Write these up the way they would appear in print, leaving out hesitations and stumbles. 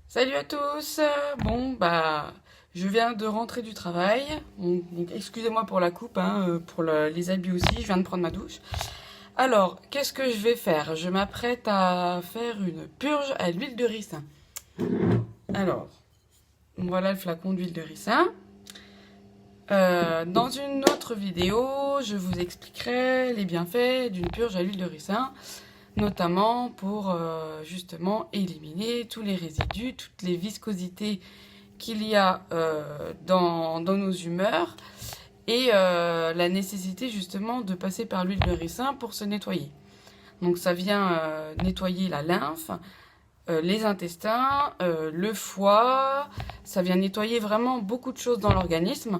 Salut à tous. Bon, je viens de rentrer du travail. Donc, excusez-moi pour la coupe, hein, pour les habits aussi. Je viens de prendre ma douche. Alors, qu'est-ce que je vais faire? Je m'apprête à faire une purge à l'huile de ricin. Alors, voilà le flacon d'huile de ricin. Dans une autre vidéo, je vous expliquerai les bienfaits d'une purge à l'huile de ricin, notamment pour justement éliminer tous les résidus, toutes les viscosités qu'il y a dans nos humeurs et la nécessité justement de passer par l'huile de ricin pour se nettoyer. Donc ça vient nettoyer la lymphe, les intestins, le foie, ça vient nettoyer vraiment beaucoup de choses dans l'organisme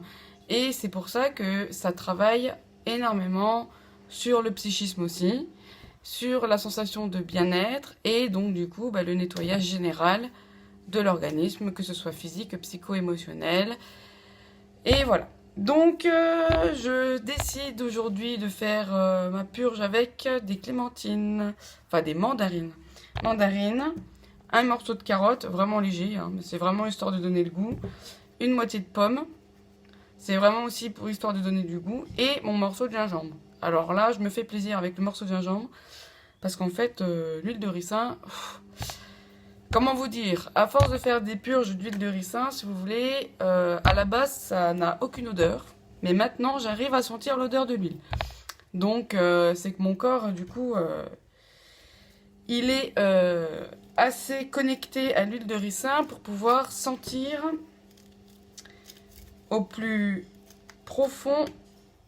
et c'est pour ça que ça travaille énormément sur le psychisme aussi, sur la sensation de bien-être et donc du coup le nettoyage général de l'organisme, que ce soit physique, psycho-émotionnel. Et voilà. Donc je décide aujourd'hui de faire ma purge avec des clémentines, enfin des mandarines. Mandarines, un morceau de carotte, vraiment léger, hein, mais c'est vraiment histoire de donner le goût. Une moitié de pomme, c'est vraiment aussi pour histoire de donner du goût. Et mon morceau de gingembre. Alors là, je me fais plaisir avec le morceau de gingembre, parce qu'en fait, l'huile de ricin... Comment vous dire? À force de faire des purges d'huile de ricin, si vous voulez, à la base, ça n'a aucune odeur. Mais maintenant, j'arrive à sentir l'odeur de l'huile. Donc, c'est que mon corps, du coup, il est assez connecté à l'huile de ricin pour pouvoir sentir au plus profond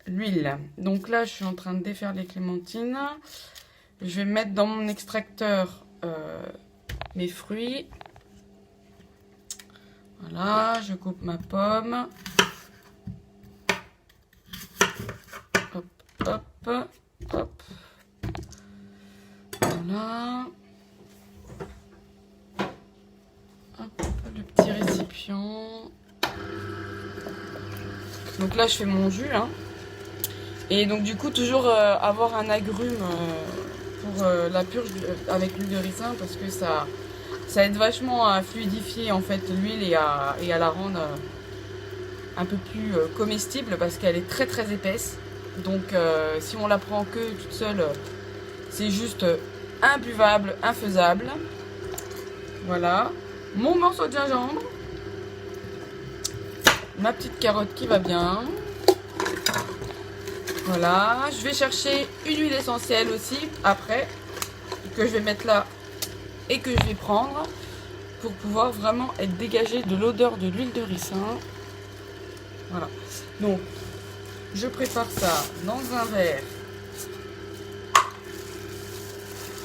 l'huile. Donc là, je suis en train de défaire les clémentines. Je vais mettre dans mon extracteur mes fruits. Voilà, je coupe ma pomme. Hop, hop, hop. Voilà. Hop, le petit récipient. Donc là, je fais mon jus. Hein. Et donc du coup, toujours avoir un agrume pour la purge avec l'huile de ricin parce que ça aide vachement à fluidifier en fait l'huile et à la rendre un peu plus comestible parce qu'elle est très très épaisse. Donc si on la prend que toute seule, c'est juste imbuvable, infaisable. Voilà. Mon morceau de gingembre. Ma petite carotte qui va bien. Voilà. Je vais chercher une huile essentielle aussi après que je vais mettre là et que je vais prendre pour pouvoir vraiment être dégagé de l'odeur de l'huile de ricin. Voilà. Donc, je prépare ça dans un verre.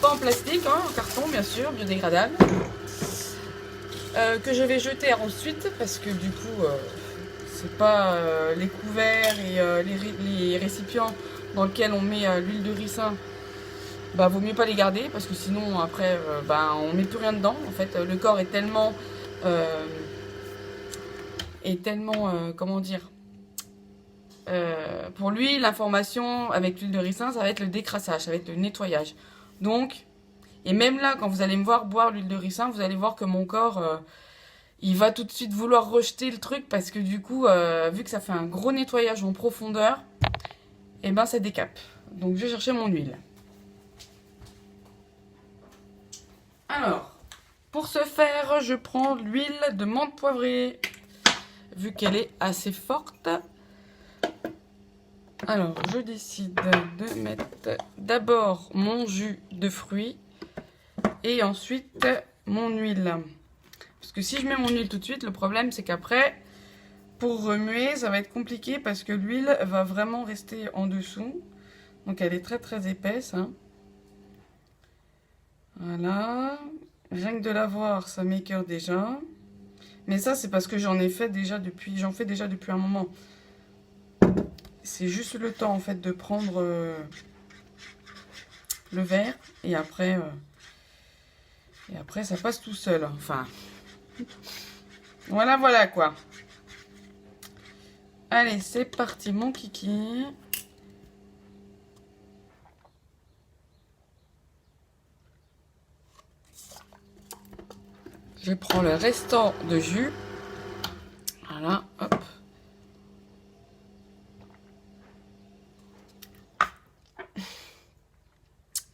Pas en plastique, hein, en carton bien sûr, biodégradable. Que je vais jeter ensuite parce que du coup, c'est pas les couverts et les récipients dans lesquels on met l'huile de ricin. Vaut mieux pas les garder parce que sinon après on met plus rien dedans. En fait, le corps est tellement comment dire, pour lui l'information avec l'huile de ricin ça va être le décrassage, ça va être le nettoyage. Donc et même là quand vous allez me voir boire l'huile de ricin, vous allez voir que mon corps il va tout de suite vouloir rejeter le truc parce que du coup vu que ça fait un gros nettoyage en profondeur, et ça décape. Donc je vais chercher mon huile. Alors, pour ce faire, je prends l'huile de menthe poivrée, vu qu'elle est assez forte. Alors, je décide de mettre d'abord mon jus de fruits et ensuite mon huile. Parce que si je mets mon huile tout de suite, le problème c'est qu'après, pour remuer, ça va être compliqué parce que l'huile va vraiment rester en dessous. Donc elle est très très épaisse. Hein. Voilà. Rien que de la voir, ça m'écoeure déjà. Mais ça, c'est parce que j'en fais déjà depuis un moment. C'est juste le temps, en fait, de prendre le verre. Et après, ça passe tout seul. Enfin, voilà, quoi. Allez, c'est parti, mon kiki. Je prends le restant de jus. Voilà, hop.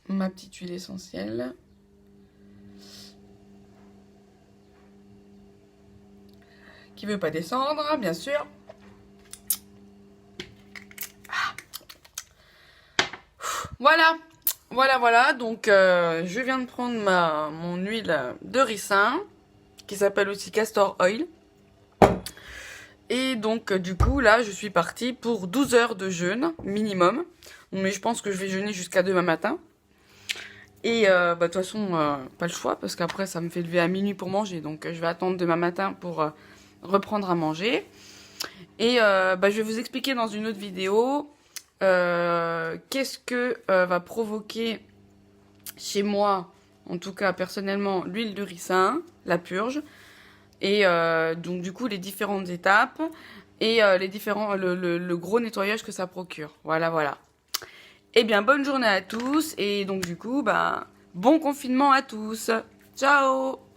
Ma petite huile essentielle. Qui veut pas descendre, bien sûr. Voilà, voilà. Donc, je viens de prendre mon huile de ricin, qui s'appelle aussi Castor Oil. Et donc, du coup, là, je suis partie pour 12 heures de jeûne, minimum. Mais je pense que je vais jeûner jusqu'à demain matin. Et de toute façon, pas le choix, parce qu'après, ça me fait lever à minuit pour manger. Donc, je vais attendre demain matin pour reprendre à manger. Et je vais vous expliquer dans une autre vidéo qu'est-ce que va provoquer chez moi, en tout cas personnellement, l'huile de ricin, la purge. Et donc du coup les différentes étapes et le gros nettoyage que ça procure. Voilà. Eh bien bonne journée à tous et donc du coup bon confinement à tous. Ciao.